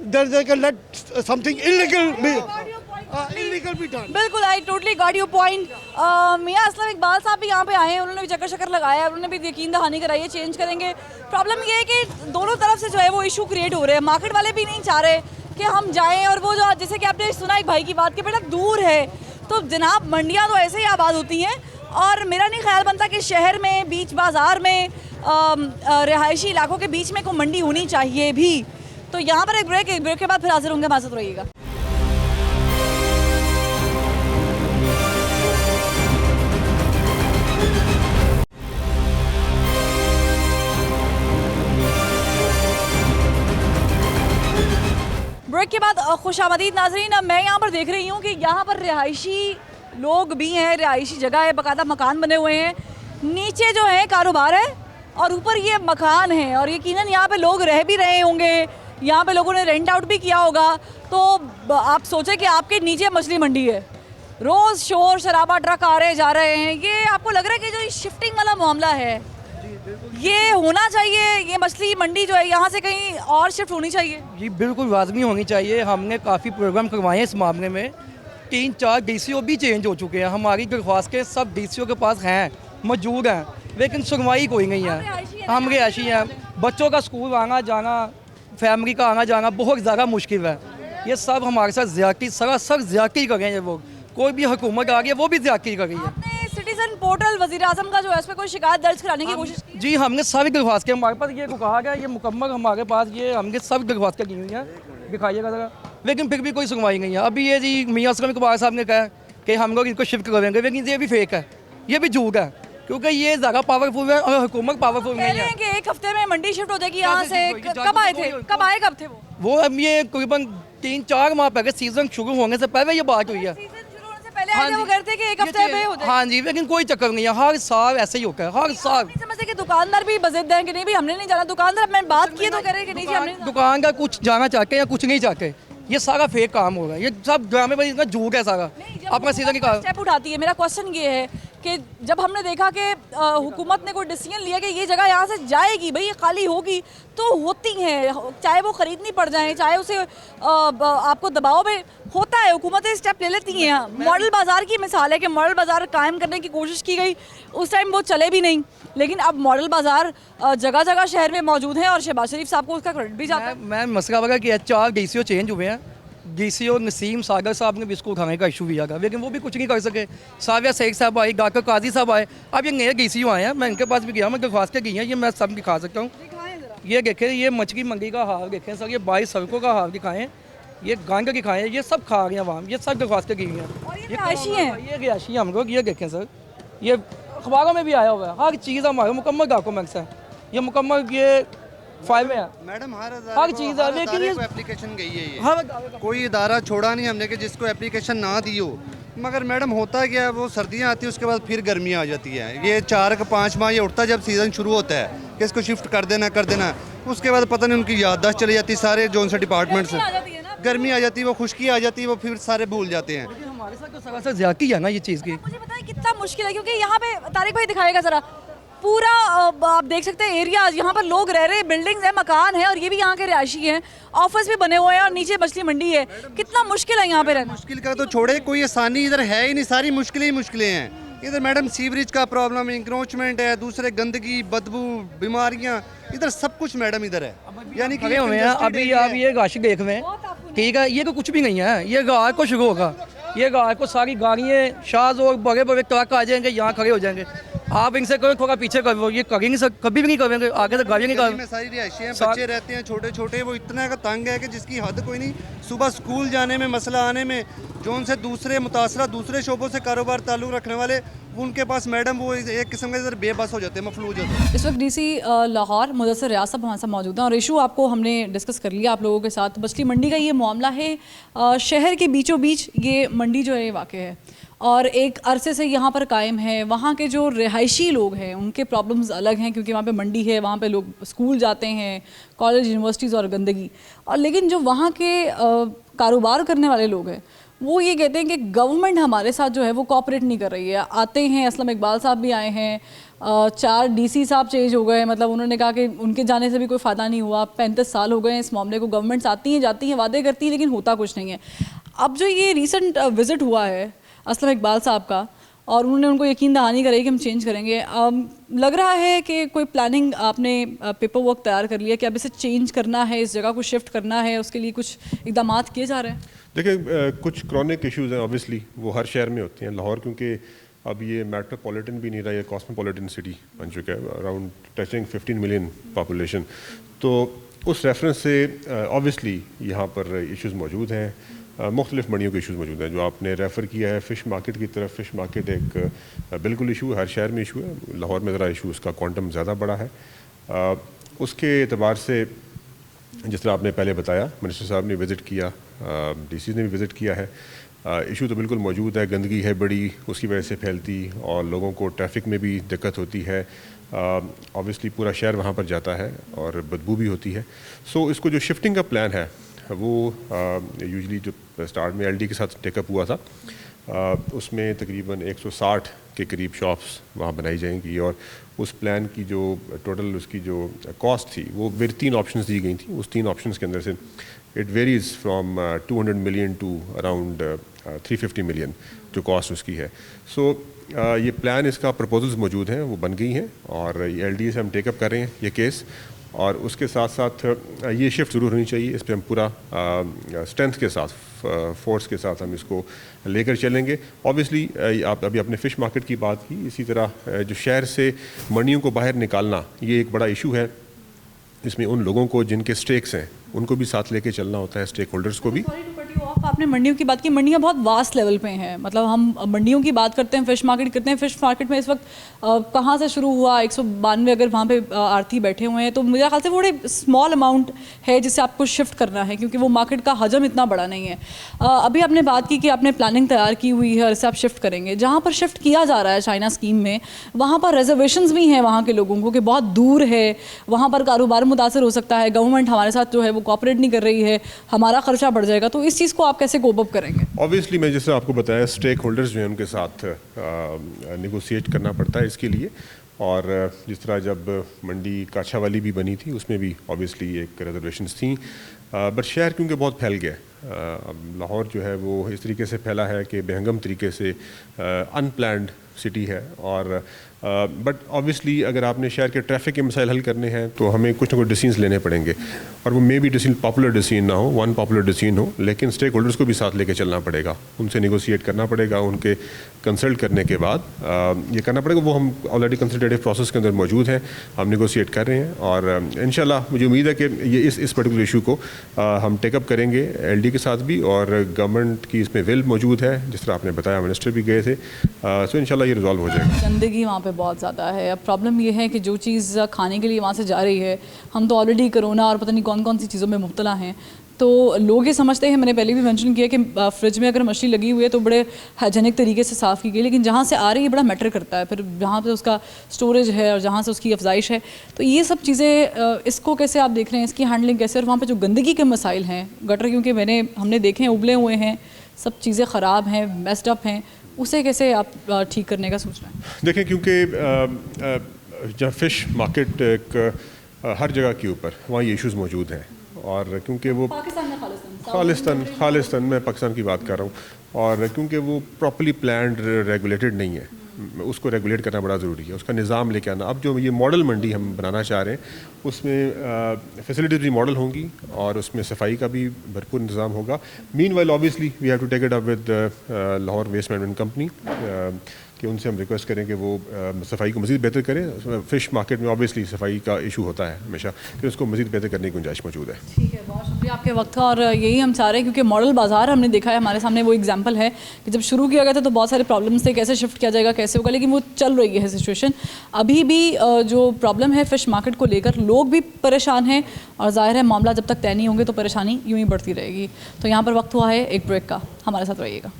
that they can let something illegal be done?
बिल्कुल, I totally got your point. मियां असलम इकबाल साहब भी यहाँ पे आए हैं, उन्होंने भी चक्कर शक्कर लगाया, उन्होंने भी यकीन दहानी कराई है चेंज करेंगे। प्रॉब्लम ये है कि दोनों तरफ से जो है वो इशू क्रिएट हो रहे हैं। मार्केट वाले भी नहीं चाह रहे कि हम जाएं, और वो जो जैसे कि आपने सुना एक भाई की बात कि बेटा दूर है, तो जनाब मंडियाँ तो ऐसे ही आबाद होती हैं, और मेरा नहीं ख्याल बनता कि शहर में बीच बाज़ार में रिहायशी इलाकों के बीच में कोई मंडी होनी चाहिए भी। तो यहाँ पर एक ब्रेक के बाद फिर हाजिर होंगे, हमारे साथ रहिएगा। ब्रेक के बाद खुशामदीद नाजरीन, अब मैं यहाँ पर देख रही हूँ कि यहाँ पर रिहायशी लोग भी हैं, रिहायशी जगह है, बाकायदा मकान बने हुए हैं। नीचे जो है कारोबार है और ऊपर ये मकान है, और यकीनन यहाँ पे लोग रह भी रहे होंगे, यहाँ पे लोगों ने रेंट आउट भी किया होगा। तो आप सोचें कि आपके नीचे मछली मंडी है, रोज़ शोर शराबा, ट्रक आ रहे जा रहे हैं। ये आपको लग रहा है कि जो शिफ्टिंग वाला मामला है ये होना चाहिए, ये मछली मंडी जो है यहाँ से कहीं और शिफ्ट होनी चाहिए?
जी बिल्कुल लाजमी होनी चाहिए। हमने काफ़ी प्रोग्राम करवाए हैं इस मामले में, 3-4 डीसीओ भी चेंज हो चुके हैं। हमारी दरख्वास्त के सब डीसीओ के पास हैं, मौजूद हैं, लेकिन सुनवाई कोई नहीं है। हम रिहायशी हैं, बच्चों का स्कूल आना जाना, फैमिली का आना जाना बहुत ज़्यादा मुश्किल है। ये सब हमारे साथ ज़्यादती, सरासर ज़्यादती कर रहे हैं ये लोग। कोई भी हुकूमत आ गई है वो भी ज़्यादती कर रही है।
सिटीजन पोर्टल वज़ीर आज़म का जो है उस पर कोई शिकायत दर्ज कराने की कोशिश की?
जी हमने सारी दरख्वास्त की, हमारे पास ये कहा गया, ये मुकम्मल हमारे पास ये हमने सब दरख्वास्त की हुई हैं, दिखाइएगा ज़रा, लेकिन फिर भी कोई सुनवाई नहीं है। अभी ये जी मियां असलम इकबाल साहब ने कहा कि हम लोग इनको शिफ्ट करेंगे, लेकिन ये भी फेक है, ये भी झूठ है, क्योंकि ये ज़्यादा पावरफुल है और हुकूमत पावरफुल नहीं है।
कि एक हफ्ते में मंडी शिफ्ट हो जाएगी यहाँ से। कब आए थे, कब थे
वो? अब ये तकरीबन 3-4 माह पहले, सीजन शुरू होने से पहले ये बात हुई है।
पहले आए थे, वो कहते हैं कि एक हफ्ते में हो जाएगा।
हाँ जी, लेकिन कोई चक्कर नहीं है, हर साल ऐसे ही होता है, हर साल।
नहीं समझते कि दुकानदार भी बज़िद्द हैं कि नहीं भी हमने नहीं जाना। दुकानदार मैंने बात की तो कह रहे हैं कि नहीं जी हमने।
दुकानदार कुछ जाना चाहते हैं या कुछ नहीं चाहते, ये सारा फेक काम होगा, ये सब ड्रामेबाजी का झूठ है सारा, अपना सीधा निकाल
स्टेप उठाती है। मेरा क्वेश्चन ये है कि जब हमने देखा कि हुकूमत ने कोई डिसीजन लिया कि ये जगह यहाँ से जाएगी, भाई ये खाली होगी, तो होती हैं, चाहे वो ख़रीदनी पड़ जाए, चाहे उसे आपको दबाव में होता है, हुकूमतें स्टेप ले लेती हैं। मॉडल बाज़ार की मिसाल है कि मॉडल बाज़ार कायम करने की कोशिश की गई, उस टाइम वो चले भी नहीं, लेकिन अब मॉडल बाज़ार जगह जगह शहर में मौजूद है और शहबाज शरीफ साहब को उसका क्रेडिट भी जाता है।
मैं मसला वगैरह कि 4 डीसीओ चेंज हुए हैं। डीसीओ नसीम सागर साहब ने भी इसको उठाने का इशू किया था, लेकिन वो भी कुछ नहीं कर सके। साविया शेख साहब आई, डॉक्टर काजी साहब आए, अब ये नए डीसीओ आए हैं, मैं इनके पास भी गया, मैं दरख्वास्तें की हैं, ये मैं सब दिखा सकता हूँ। ये देखें, ये मछली मंडी का हाल देखें सर, ये 22 सड़कों का हाल दिखाएँ, ये गंद दिखाएँ, ये सब खा रहे हैं वहाँ, ये सब दरख्वास्तें की हुई हैं। ये रिहायशी हैं हम लोग, ये देखें सर, ये अखबारों में भी आया हुआ है, हर चीज़ हमारे मुकम्मल डॉक्यूमेंट्स हैं, ये मुकम्मल ये फाइल में है
मैडम,
हर चीज़ है, लेकिन ये
एप्लीकेशन गई है ये कोई इदारा छोड़ा नहीं हमने कि जिसको एप्लीकेशन ना दी हो। मगर मैडम होता क्या है, वो सर्दियाँ आती है उसके बाद फिर गर्मियाँ आ जाती है। ये 4-5 माह ये उठता जब सीज़न शुरू होता है कि इसको शिफ्ट कर देना, उसके बाद पता नहीं उनकी याददाश्त चली जाती है, सारे जोन से डिपार्टमेंट से गर्मी आ जाती है, वो खुश्की आ जाती है, वो फिर सारे भूल जाते हैं।
हमारे साथ तो सरासर ज़्यादती है ना ये चीज़ की।
मुझे पता है कितना मुश्किल है, क्योंकि यहाँ पे तारिक भाई दिखाएगा ज़रा पूरा, आप देख सकते हैं एरिया, यहाँ पर लोग रह रहे हैं, बिल्डिंग्स हैं, मकान है, और ये भी यहाँ के रिहायशी हैं, ऑफिस भी बने हुए हैं, और नीचे मछली मंडी है। कितना मुश्किल है यहाँ पे रहना।
मुश्किल का तो छोड़े, कोई आसानी इधर है ही नहीं, सारी मुश्किलें ही मुश्किलें हैं इधर। मैडम सीवरेज का प्रॉब्लम, इंक्रोचमेंट है, दूसरे गंदगी, बदबू, बीमारियाँ, इधर सब कुछ मैडम इधर है। यानी कि
अभी आप ये गाशी देख रहे हैं, ठीक है, ये तो कुछ भी नहीं है, ये गाय को शुरू होगा, ये गाय को सारी गाड़ियाँ शाज और बड़े बड़े ट्रक आ जाएंगे, यहाँ खड़े हो जाएंगे, आप इनसे करो थोड़ा पीछे करो, ये करेंगे सर, कभी भी नहीं करेंगे, आगे तक गाड़ी नहीं
गली में सारी रिहायशी हैं, बच्चे रहते हैं छोटे छोटे, वो इतना का तंग है कि जिसकी हद कोई नहीं। सुबह स्कूल जाने में मसला आने में, जो उनसे दूसरे मुतासरा दूसरे शोबों से कारोबार ताल्लुक़ रखने वाले, उनके पास मैडम वो एक किस्म के इधर बेबस हो जाते हैं, मफलूज होते हैं।
इस वक्त डीसी लाहौर मुदस्सिर रियाज साहब हमारे साथ मौजूद हैं और इशू आपको हमने डिस्कस कर लिया आप लोगों के साथ। मछली मंडी का ये मामला है, शहर के बीचों बीच ये मंडी जो है वाक़ है और एक अरसे से यहाँ पर कायम है। वहाँ के जो रिहायशी लोग हैं उनके प्रॉब्लम्स अलग हैं क्योंकि वहाँ पे मंडी है, वहाँ पे लोग स्कूल जाते हैं, कॉलेज यूनिवर्सिटीज़ और गंदगी। और लेकिन जो वहाँ के कारोबार करने वाले लोग हैं वो ये कहते हैं कि गवर्नमेंट हमारे साथ जो है वो कोऑपरेट नहीं कर रही है। आते हैं, असलम इकबाल साहब भी आए हैं, 4 डीसी साहब चेंज हो गए, मतलब उन्होंने कहा कि उनके जाने से भी कोई फ़ायदा नहीं हुआ। 35 साल हो गए हैं इस मामले को, गवर्नमेंट्स आती हैं जाती हैं, वादे करती हैं, लेकिन होता कुछ नहीं है। अब जो ये रिसेंट विज़िट हुआ है असलम इकबाल साहब का और उन्होंने उनको यकीन दहानी कराई कि हम चेंज करेंगे, लग रहा है कि कोई प्लानिंग आपने पेपर वर्क तैयार कर लिया कि अब इसे चेंज करना है, इस जगह को शिफ्ट करना है, उसके लिए कुछ इकदाम किए जा रहे हैं?
देखिए, कुछ क्रॉनिक इश्यूज़ हैं, ऑब्वियसली वो हर शहर में होती हैं। लाहौर क्योंकि अब ये मेट्रोपॉलिटन भी नहीं रहा, ये कॉस्मोपॉलिटन सिटी बन चुका है, अराउंड टचिंग 15 मिलियन पॉपुलेशन। तो उस रेफरेंस से ऑब्वियसली यहाँ पर इश्यूज़ मौजूद हैं, मुख्तलिफ मंडियों के इशूज़ मौजूद हैं। जो आपने रेफ़र किया है फ़िश मार्केट की तरफ, फ़िश मार्केट एक बिल्कुल इशू है, हर शहर में इशू है। लाहौर में ज़रा इशू उसका क्वांटम ज़्यादा बड़ा है। उसके एतबार से जिस तरह आपने पहले बताया, मिनिस्टर साहब ने विज़िट किया, डीसी ने भी विज़िट किया है, इशू तो बिल्कुल मौजूद है। गंदगी है बड़ी, उसकी वजह से फैलती और लोगों को ट्रैफिक में भी दिक्कत होती है। ऑब्वियसली पूरा शहर वहाँ पर जाता है और बदबू भी होती है। सो इसको जो शिफ्टिंग का प्लान है वो यूजुअली जो स्टार्ट में एलडी के साथ टेकअप हुआ था, उसमें तकरीबन 160 के करीब शॉप्स वहाँ बनाई जाएंगी और उस प्लान की जो टोटल उसकी जो कॉस्ट थी वो फिर 3 ऑप्शंस दी गई थी। उस 3 ऑप्शंस के अंदर से it varies from 200 million to around 350 million जो कॉस्ट उसकी है। सो ये प्लान, इसका प्रपोजल्स मौजूद हैं, वो बन गई हैं और एलडी से हम टेकअप कर रहे हैं ये केस। और उसके साथ साथ ये शिफ्ट ज़रूर होनी चाहिए, इस पर हम पूरा स्ट्रेंथ के साथ, फोर्स के साथ हम इसको लेकर चलेंगे। ऑब्वियसली आप अभी अपने फ़िश मार्केट की बात की, इसी तरह जो शहर से मंडियों को बाहर निकालना ये एक बड़ा इशू है। इसमें उन लोगों को जिनके स्टेक्स हैं उनको भी साथ लेके चलना होता है, स्टेक होल्डर्स को भी।
आपने मंडियों की बात की, मंडियाँ बहुत वास्ट लेवल पे हैं, मतलब हम मंडियों की बात करते हैं, फ़िश मार्केट करते हैं। फ़िश मार्केट में इस वक्त कहाँ से शुरू हुआ, 192 अगर वहाँ पे आरती बैठे हुए हैं तो मेरे ख्याल से वो बड़े स्मॉल अमाउंट है जिससे आपको शिफ्ट करना है क्योंकि वो मार्केट का हजम इतना बड़ा नहीं है। अभी आपने बात की कि आपने प्लानिंग तैयार की हुई है और इससे आप शिफ्ट करेंगे। जहाँ पर शिफ्ट किया जा रहा है चाइना स्कीम में, वहाँ पर रिजर्वेशंस भी हैं वहाँ के लोगों को कि बहुत दूर है, वहाँ पर कारोबार मुतासर हो सकता है, गवर्नमेंट हमारे साथ जो है वो कोऑपरेट नहीं कर रही है, हमारा खर्चा बढ़ जाएगा। तो इस चीज़ को आप कैसे कोप अप करेंगे?
ऑब्वियसली मैं जैसे आपको बताया, स्टेक होल्डर्स जो हैं उनके साथ नेगोशिएट करना पड़ता है इसके लिए। और जिस तरह जब मंडी काछा वाली भी बनी थी उसमें भी ऑब्वियसली एक रिजर्वेशंस थी, बट शहर क्योंकि बहुत फैल गया, अब लाहौर जो है वो इस तरीके से फैला है कि बेहंगम तरीके से अनप्लान्ड सिटी है। और बट ऑब्वियसली अगर आपने शहर के ट्रैफिक के मसाइल हल करने हैं तो हमें कुछ ना कुछ डिसीजंस लेने पड़ेंगे और वो may be decision popular decision ना हो, वन पॉपुलर डिसीजन हो, लेकिन स्टेक होल्डर्स को भी साथ लेके चलना पड़ेगा, उनसे नेगोशिएट करना पड़ेगा, उनके कंसल्ट करने के बाद ये करना पड़ेगा। वो हम ऑलरेडी कंसल्टेटिव प्रोसेस के अंदर मौजूद हैं, हम नेगोशिएट कर रहे हैं और इंशाल्लाह मुझे उम्मीद है कि ये इस पर्टिकुलर इशू को हम टेकअप करेंगे एलडी के साथ भी, और गवर्नमेंट की इसमें विल मौजूद है, जिस तरह आपने बताया मिनिस्टर भी गए थे, सो इंशाल्लाह ये रिजॉल्व हो जाएगा।
गंदगी वहाँ पे बहुत ज़्यादा है। अब प्रॉब्लम ये है कि जो चीज़ खाने के लिए वहाँ से जा रही है, हम तो ऑलरेडी कोरोना और पता नहीं कौन कौन सी चीज़ों में मुब्तला हैं, तो लोग ये समझते हैं, मैंने पहले भी मेंशन किया कि फ्रिज में अगर मछली लगी हुई है तो बड़े हाइजेनिक तरीके से साफ़ की गई, लेकिन जहाँ से आ रही है बड़ा मैटर करता है, फिर जहाँ पे उसका स्टोरेज है और जहाँ से उसकी अफजाइश है, तो ये सब चीज़ें, इसको कैसे आप देख रहे हैं, इसकी हैंडलिंग कैसे? और वहाँ पे जो गंदगी के मसाइल हैं, गटर क्योंकि हमने देखे हैं उबले हुए हैं, सब चीज़ें ख़राब हैं, मेस्ड अप हैं, उसे कैसे आप ठीक करने का सोच रहे हैं?
देखें, क्योंकि जहाँ फ़िश मार्केट एक हर जगह के ऊपर वहाँ ये इश्यूज़ मौजूद हैं, और क्योंकि वो खालिस्तान मैं पाकिस्तान की बात कर रहा हूँ, और क्योंकि वो प्रॉपर्ली प्लान्ड रेगुलेटेड नहीं है, उसको रेगुलेट करना बड़ा ज़रूरी है, उसका निज़ाम लेके आना। अब जो ये मॉडल मंडी हम बनाना चाह रहे हैं उसमें फैसिलिटीज़ भी मॉडल होंगी और उसमें सफाई का भी भरपूर इंतज़ाम होगा। Meanwhile obviously we have to take it up with Lahore waste management company, कि उनसे हम रिक्वेस्ट करें कि वो सफाई को मज़ीद बेहतर करें। फ़िश मार्केट में ऑब्वियसली सफाई का इशू होता है हमेशा, फिर उसको मज़ीद बेहतर करने की गुंजाइश मौजूद है।
ठीक है, बहुत शुक्रिया आपके वक्त का। और यही हम चाह रहे हैं, क्योंकि मॉडल बाज़ार हमने देखा है, हमारे सामने वो एग्जांपल है कि जब शुरू किया गया था तो बहुत सारे प्रॉब्लम्स थे, कैसे शिफ्ट किया जाएगा, कैसे होगा, लेकिन वो चल रही है सिचुएशन। अभी भी जो प्रॉब्लम है फ़िश मार्केट को लेकर, लोग भी परेशान हैं और ज़ाहिर है मामला जब तक तय नहीं होंगे तो परेशानी यूँ ही बढ़ती रहेगी। तो यहाँ पर वक्त हुआ है एक ब्रेक का, हमारे साथ रहिएगा।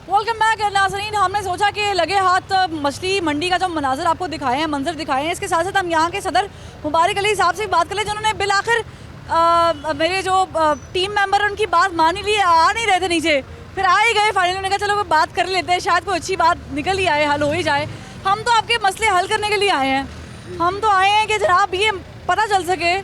वेलकम बैक नाज़रीन। हमने सोचा कि लगे हाथ मछली मंडी का जो मनाजर आपको दिखाए हैं, मंजर दिखाए हैं, इसके साथ साथ हम यहाँ के सदर मुबारक अली साहब से बात कर लें, जिन्होंने बिल आखिर मेरे जो टीम मेंबर हैं उनकी बात मान ही ली। आ नहीं रहे थे नीचे, फिर आ ही गए फाइनली। उन्होंने कहा चलो वो बात कर लेते हैं, शायद कोई अच्छी बात निकल ही आए, हल हो ही जाए। हम तो आपके मसले हल करने के लिए आए हैं। हम तो आए हैं कि जनाब ये पता चल सके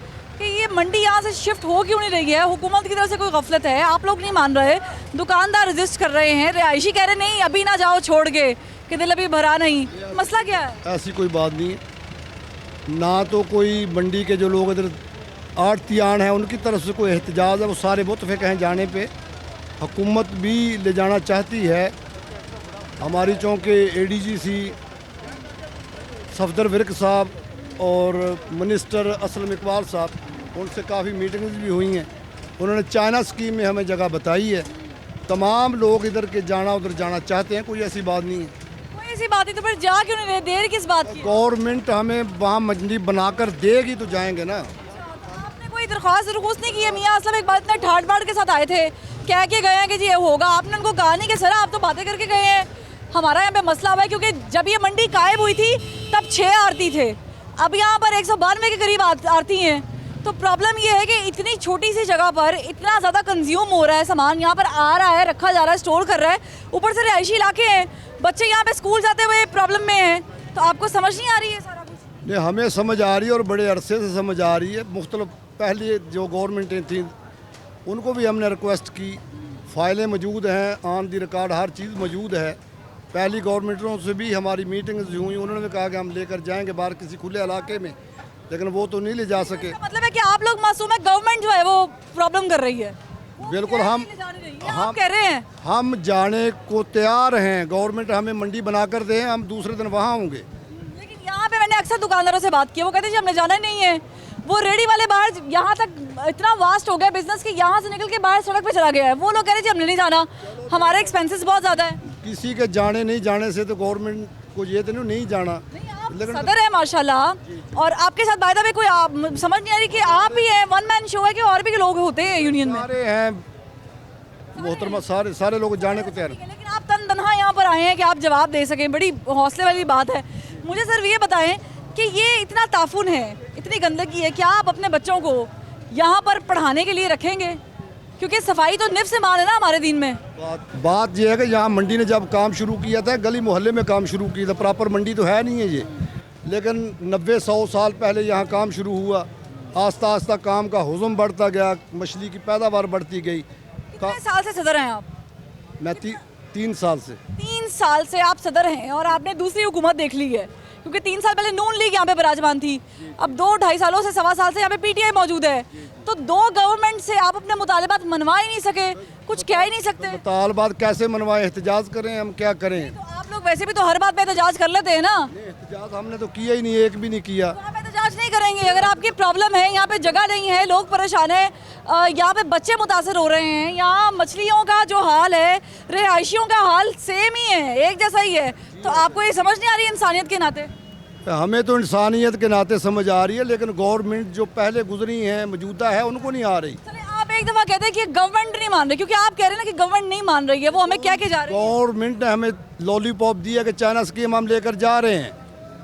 कि ये मंडी यहाँ से शिफ्ट हो क्यों नहीं रही है। हुकूमत की तरफ से कोई गफलत है, आप लोग नहीं मान रहे, दुकानदार रजिस्ट कर रहे हैं, रिहायशी कह रहे नहीं अभी ना जाओ छोड़ के, कि दिल अभी भरा नहीं। मसला क्या है?
ऐसी कोई बात नहीं है ना, तो कोई मंडी के जो लोग इधर आड़तियान हैं उनकी तरफ से कोई एहतजाज है, वो सारे मुतफिक हैं जाने पे। हुकूमत भी ले जाना चाहती है। हमारी चौंक के ADGC सफदर विरक साहब और मिनिस्टर असलम इकबाल साहब, उनसे काफ़ी मीटिंग्स भी हुई हैं। उन्होंने चाइना स्कीम में हमें जगह बताई है। तमाम लोग इधर के उधर जाना चाहते हैं, कोई ऐसी बात नहीं है।
कोई ऐसी बात नहीं, तो फिर जा क्यों नहीं रहे? देर किस बात की?
गवर्नमेंट हमें वहाँ मंडी बनाकर देगी तो जाएंगे ना।
आपने कोई दरख्वास्त नहीं की है? मियाँ असलम इकबाल इतने ठाट बाट के साथ आए थे, कह के गए हैं कि जी ये होगा। आपने उनको कहा नहीं कि सर आप तो बातें करके गए हैं, हमारा यहाँ पे मसला हुआ है? क्योंकि जब ये मंडी कायम हुई थी तब 6 आरती थे, अब यहाँ पर 192 के करीब आरती हैं। तो प्रॉब्लम ये है कि इतनी छोटी सी जगह पर इतना ज़्यादा कंज्यूम हो रहा है सामान, यहाँ पर आ रहा है, रखा जा रहा है, स्टोर कर रहा है, ऊपर से रिहायशी इलाके हैं, बच्चे यहाँ पे स्कूल जाते हुए प्रॉब्लम में हैं। तो आपको समझ नहीं आ रही है सारा कुछ?
नहीं, हमें समझ आ रही है और बड़े अरसे से समझ आ रही है। मुख्तलिफ पहले जो गवर्नमेंटें थी उनको भी हमने रिक्वेस्ट की, फ़ाइलें मौजूद हैं, ऑन दी रिकॉर्ड हर चीज़ मौजूद है। पहली गवर्नमेंटों से भी हमारी मीटिंग्स हुई, उन्होंने भी कहा कि हम लेकर जाएंगे बाहर किसी खुले इलाके में, लेकिन वो तो नहीं ले जा सके।
मतलब है कि आप लोग मासूम है, गवर्नमेंट जो है वो प्रॉब्लम कर रही है।
बिल्कुल, हम
कह रहे हैं
हम जाने को तैयार हैं। गवर्नमेंट हमें मंडी बनाकर दे, हम दूसरे दिन वहाँ होंगे।
लेकिन यहाँ पे मैंने अक्सर दुकानदारों से बात की, वो कहते हैं जी हमने जाना ही नहीं है। वो रेडी वाले बाहर यहाँ तक इतना वास्ट हो गया बिजनेस कि यहाँ से निकल के बाहर सड़क पे चला गया है। वो लोग कह रहे हैं जी हमने नहीं जाना, हमारे एक्सपेंसेस बहुत ज़्यादा है।
किसी के जाने नहीं जाने से तो गवर्नमेंट को ये तो नहीं जाना।
लेकिन सदर है माशाल्लाह, और आपके साथ बाय द वे कोई समझ नहीं आ रही कि आप ही हैं, वन मैन शो है कि और भी लोग होते हैं यूनियन में?
सारे हैं मोहतरमा, सारे लोग जाने को तैयार।
लेकिन आप तन तनहा यहाँ पर आए हैं कि आप जवाब दे सकें, बड़ी हौसले वाली बात है। मुझे सिर्फ ये बताएं कि ये इतना ताफुन है, इतनी गंदगी है, क्या आप अपने बच्चों को यहाँ पर पढ़ाने के लिए रखेंगे? क्योंकि सफाई तो निफ से मान है ना हमारे दिन में।
बात यह है कि यहाँ मंडी ने जब काम शुरू किया था गली मोहल्ले में काम शुरू किया था, प्रॉपर मंडी तो है नहीं है ये, लेकिन 90-100 साल पहले यहाँ काम शुरू हुआ। आस्ता आस्ता काम का हुज़म बढ़ता गया, मछली की पैदावार बढ़ती गई।
कितने साल से सदर हैं आप?
मैं 3 साल से।
3 साल से आप सदर हैं और आपने दूसरी हुकूमत देख ली है, क्योंकि 3 साल पहले नून लीग यहाँ पे विराजमान थी, अब 2-2.5 सालों से 1.25 साल से यहाँ पे PTI मौजूद है। तो 2 गवर्नमेंट से आप अपने मुतालिबात मनवा ही नहीं सके, कुछ कह ही नहीं सकते।
मुतालिबात कैसे मनवाएं, एहतजाज करें, हम क्या करें?
तो आप लोग वैसे भी तो हर बात पे एहतजाज कर लेते हैं ना।
एहतजाज हमने तो किया ही नहीं, एक भी नहीं किया।
तो आप एहतजाज नहीं करेंगे? अगर आपकी प्रॉब्लम है, यहाँ पे जगह नहीं है, लोग परेशान है, यहाँ पे बच्चे मुतासर हो रहे हैं, यहाँ मछलियों का जो हाल है, रिहायशियों का हाल सेम ही है, एक जैसा ही है, तो आपको ये समझ नहीं आ रही इंसानियत के नाते?
हमें तो इंसानियत के नाते समझ आ रही है, लेकिन गवर्नमेंट जो पहले गुजरी है, मौजूदा है, उनको नहीं आ रही।
आप एक दफ़ा कहते हैं कि गवर्नमेंट नहीं मान रही, क्योंकि आप कह रहे हैं ना कि गवर्नमेंट नहीं मान रही है, वो हमें क्या जा रही है?
गवर्नमेंट ने हमें लॉलीपॉप दिया कि चाइना स्कीम हम लेकर जा रहे हैं,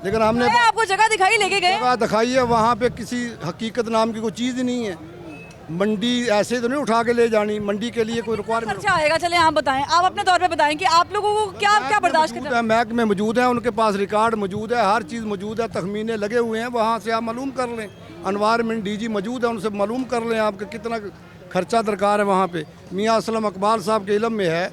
लेकिन हमने
आपको जगह दिखाई, लेके गए,
जगह दिखाई है, वहाँ पे किसी हकीकत नाम की कोई चीज़ ही नहीं है। मंडी ऐसे तो नहीं उठा के ले जानी, मंडी के लिए कोई रिक्वायरमेंट
खर्चा आएगा। चले आप बताएं, आप अपने तौर पे बताएं कि आप लोगों को क्या बर्दाश्त करना है?
महकमे मौजूद है, उनके पास रिकॉर्ड मौजूद है, हर चीज़ मौजूद है, तखमीने लगे हुए हैं, वहाँ से आप मालूम कर लें। एनवायरनमेंट DG मौजूद है, उनसे मालूम कर लें आपके कितना खर्चा दरकार है वहाँ पे। मियाँ असलम इकबाल साहब के इल्म में है,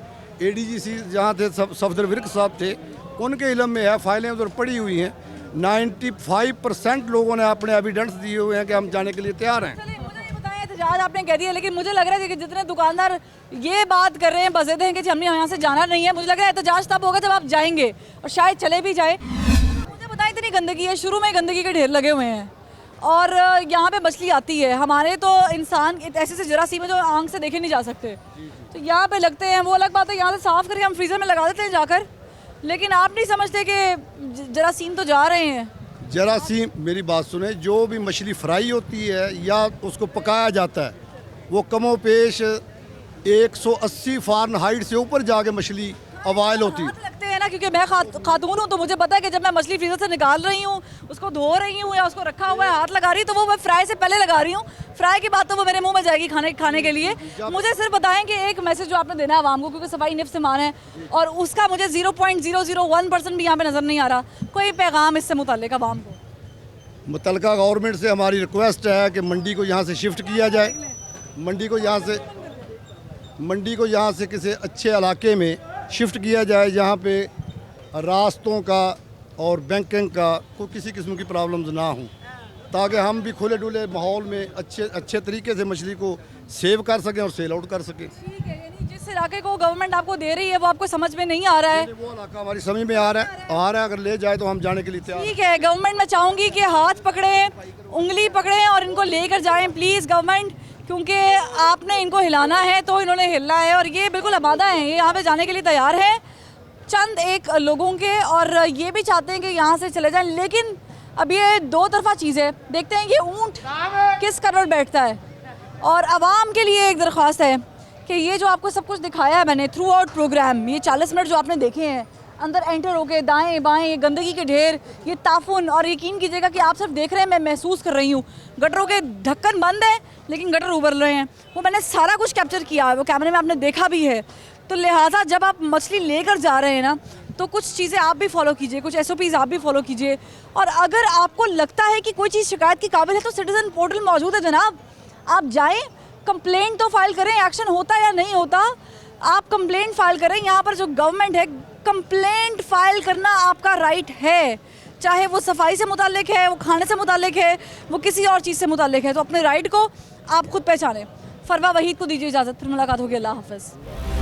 ADGC जहाँ थे सफदर विरक साहब थे, उनके इल्म में है, फाइलें उधर पड़ी हुई हैं। 95% लोगों ने अपने एविडेंस दिए हुए हैं कि हम जाने के लिए तैयार हैं।
चलिए मुझे ये बताएं, एहतजाज आपने कह दिया, लेकिन मुझे लग रहा है कि जितने दुकानदार ये बात कर रहे हैं, बज़िद हैं कि हमने यहाँ से जाना नहीं है, मुझे लग रहा है एहतजाज तब होगा जब आप जाएंगे और शायद चले भी जाए। मुझे बताएं, इतनी गंदगी है, शुरू में गंदगी के ढेर लगे हुए हैं और यहाँ पे मछली आती है। हमारे तो इंसान ऐसे से जरासीम है जो आंख से देखे नहीं जा सकते, तो यहाँ पे लगते हैं। वो अलग बात है, यहाँ से साफ़ करके हम फ्रीज़र में लगा देते हैं जाकर, लेकिन आप नहीं समझते कि जरासीम तो जा रहे हैं।
जरासीम, मेरी बात सुने, जो भी मछली फ्राई होती है या उसको पकाया जाता है, वो कमो पेश 180 फ़ारेनहाइट से ऊपर जाके मछली अवाइल होती है।
लगते हैं ना, क्योंकि मैं खातून हूँ, तो मुझे पता है कि जब मैं मछली फ्रीजर से निकाल रही हूँ, उसको धो रही हूँ या उसको रखा हुआ है, हाथ लगा रही हूँ, तो वो मैं फ्राई से पहले लगा रही हूँ। फ्राई की बात तो वो मेरे मुंह में जाएगी खाने के लिए। मुझे सिर्फ बताएं कि एक मैसेज जो आपने देना है आवाम को, क्योंकि सफाई निफ्स ईमान है और उसका मुझे 0.001% भी यहाँ पे नज़र नहीं आ रहा। कोई पैगाम इससे मुताल्लिक आवाम को?
मुतलका गवर्नमेंट से हमारी रिक्वेस्ट है कि मंडी को यहाँ से शिफ्ट किया जाए। मंडी को यहाँ से किसी अच्छे इलाके में शिफ्ट किया जाए, जहाँ पे रास्तों का और बैंकिंग का कोई किसी किस्म की प्रॉब्लम्स ना हो, ताकि हम भी खुले डुले माहौल में अच्छे तरीके से मछली को सेव कर सकें और सेल आउट कर सकें।
ठीक है, यानी जिस इलाके को गवर्नमेंट आपको दे रही है वो आपको समझ में नहीं आ रहा है।
वो इलाका हमारी समझ में आ रहा है, अगर ले जाए तो हम जाने के लिए तैयार।
ठीक है, गवर्नमेंट मैं चाहूँगी कि हाथ पकड़ें, उंगली पकड़ें और इनको लेकर जाएं प्लीज़ गवर्नमेंट, क्योंकि आपने इनको हिलाना है तो इन्होंने हिलना है और ये बिल्कुल आमादा हैं, ये यहाँ पे जाने के लिए तैयार हैं चंद एक लोगों के, और ये भी चाहते हैं कि यहाँ से चले जाएं। लेकिन अब ये दो तरफा चीज़ है, देखते हैं ये ऊँट किस करोड़ बैठता है। और आवाम के लिए एक दरख्वास्त है कि ये जो आपको सब कुछ दिखाया है मैंने थ्रू आउट प्रोग्राम, ये 40 मिनट जो आपने देखे हैं, अंदर एंटर होके दाएं बाएं ये गंदगी के ढेर, ये ताफुन, और यकीन कीजिएगा कि आप सिर्फ देख रहे हैं, मैं महसूस कर रही हूँ, गटरों के ढक्कन बंद है लेकिन गटर उबर रहे हैं। वो मैंने सारा कुछ कैप्चर किया है, वो कैमरे में आपने देखा भी है। तो लिहाजा जब आप मछली लेकर जा रहे हैं ना, तो कुछ चीज़ें आप भी फॉलो कीजिए, कुछ SOPs आप भी फॉलो कीजिए। और अगर आपको लगता है कि कोई चीज़ शिकायत की काबिल है तो सिटीज़न पोर्टल मौजूद है जनाब, आप जाएँ, कंप्लेंट तो फाइल करें, एक्शन होता या नहीं होता आप कंप्लेंट फाइल करें। यहाँ पर जो गवर्नमेंट है, कंप्लेंट फाइल करना आपका राइट है, चाहे वो सफाई से मुताल्लिक है, वो खाने से मुताल्लिक है, वो किसी और चीज़ से मुताल्लिक है। तो अपने राइट को आप खुद पहचानें। फरवा वहीद को दीजिए इजाज़त, फिर मुलाकात होगी। अल्लाह हाफ़िज़।